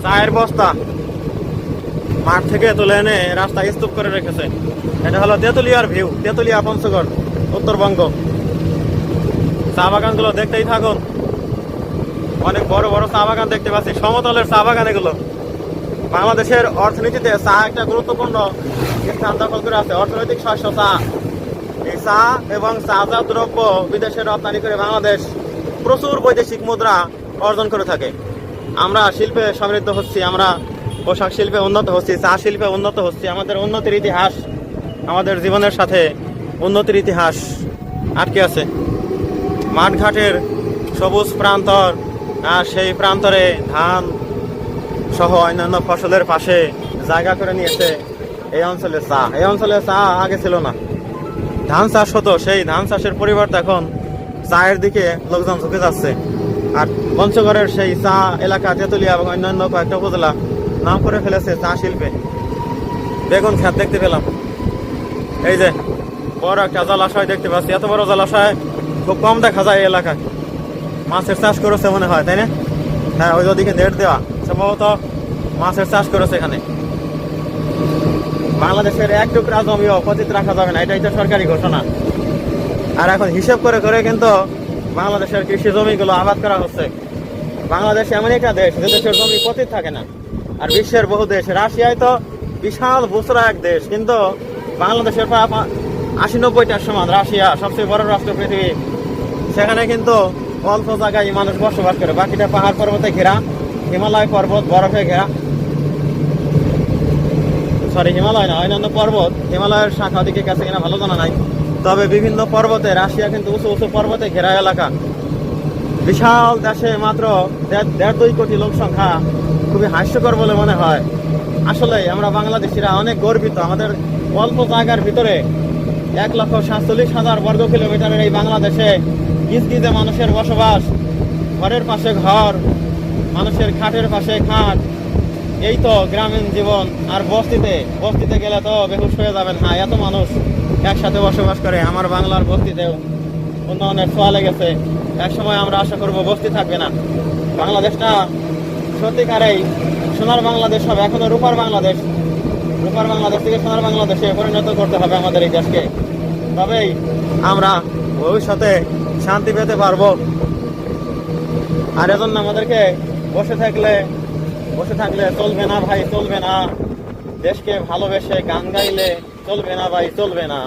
চায়ের বস্তা মাঠ থেকে তুলে এনে রাস্তায় স্তূপ করে রেখেছে। এটা হলো তেঁতুলিয়ার ভিউ, তেঁতুলিয়া পঞ্চগড়, উত্তরবঙ্গ। চা বাগানগুলো দেখতেই থাকুন, অনেক বড় বড় চা বাগান দেখতে পাচ্ছি, সমতলের চা বাগান এগুলো। বাংলাদেশের অর্থনীতিতে চা একটা গুরুত্বপূর্ণ স্থান দখল করে আছে। অর্থনৈতিক শস্য চা। এই চা এবং চাজাত দ্রব্য বিদেশে রপ্তানি করে বাংলাদেশ প্রচুর বৈদেশিক মুদ্রা অর্জন করে থাকে। আমরা শিল্পে সমৃদ্ধ হচ্ছি, আমরা পোশাক শিল্পে উন্নত হচ্ছি, চা শিল্পে উন্নত হচ্ছি। আমাদের উন্নতির ইতিহাস, আমাদের জীবনের সাথে উন্নতির ইতিহাস আটকে আছে। মাঠঘাটের সবুজ প্রান্তর, আর সেই প্রান্তরে ধান সহ অন্যান্য ফসলের পাশে জায়গা করে নিয়েছে এই অঞ্চলে চা। এই অঞ্চলে চা আগে ছিল না, ধান চাষ হতো। সেই ধান চাষের পরিবর্তে এখন চায়ের দিকে লোকজন ঝুঁকে যাচ্ছে। আর পঞ্চগড়ের সেই চা এলাকা তেঁতুলিয়া এবং অন্যান্য কয়েকটা উপজেলা নাম করে ফেলেছে চা শিল্পে। বেগুন ক্ষেত দেখতে পেলাম, এই যে বড় একটা জলাশয় দেখতে পাচ্ছি। এত বড় জলাশয় খুব কম দেখা যায় এই এলাকায়। মাছের চাষ করেছে মনে হয়, তাই না? হ্যাঁ, ওই ওদিকে নেট দেওয়া, সম্ভবত মাছের চাষ করেছে এখানে। বাংলাদেশের এক টুকরা জমিও পতিত রাখা যাবে না, এটাই তো সরকারি ঘোষণা। আর এখন হিসেব করে করে কিন্তু বাংলাদেশের কৃষি জমিগুলো আবাদ করা হচ্ছে। বাংলাদেশ এমন একটা দেশ যে দেশের জমি পতিত থাকে না। আর বিশ্বের বহু দেশ, রাশিয়ায় তো বিশাল বুসরা এক দেশ, কিন্তু বাংলাদেশের প্রায় ৮০-৯০টার সমান। রাশিয়া সবচেয়ে বড় রাষ্ট্র পৃথিবী, সেখানে কিন্তু অল্প জায়গায় মানুষ বসবাস করে, বাকিটা পাহাড় পর্বতে ঘেরা, হিমালয় পর্বত বরফে ঘেরা। হিমালয় না, অন্যান্য পর্বত, হিমালয়ের শাখা দিকে কাছে কিনা ভালো জানা নাই, তবে বিভিন্ন পর্বতে, রাশিয়া কিন্তু উঁচু উঁচু পর্বতে ঘেরা এলাকা। বিশাল দেশে মাত্র ১.৫-২ কোটি লোক সংখ্যা, খুবই হাস্যকর বলে মনে হয়। আসলে আমরা বাংলাদেশিরা অনেক গর্বিত। আমাদের অল্প জায়গার ভিতরে ১,৪৭,০০০ বর্গ কিলোমিটারের এই বাংলাদেশে গিজগিজে মানুষের বসবাস, ঘরের পাশে ঘর, মানুষের খাটের পাশে খাট। এই তো গ্রামীণ জীবন। আর বস্তিতে গেলে তো বেহুশ হয়ে যাবেন। হ্যাঁ, এত মানুষ একসাথে বসবাস করে। আমার বাংলার বস্তিতেও উন্নয়নের ছোঁয়া লেগেছে। একসময় আমরা আশা করব বস্তি থাকবে না। বাংলাদেশটা সত্যিকারেই সোনার বাংলাদেশ হবে। এখনো রূপার বাংলাদেশ থেকে সোনার বাংলাদেশে পরিণত করতে হবে আমাদের এই দেশকে। তবেই আমরা ভবিষ্যতে শান্তি পেতে পারবো। আর এজন্য আমাদেরকে বসে থাকলে চলবে না ভাই, চলবে না। দেশকে ভালোবেসে গান গাইলে চলবে না ভাই, চলবে না।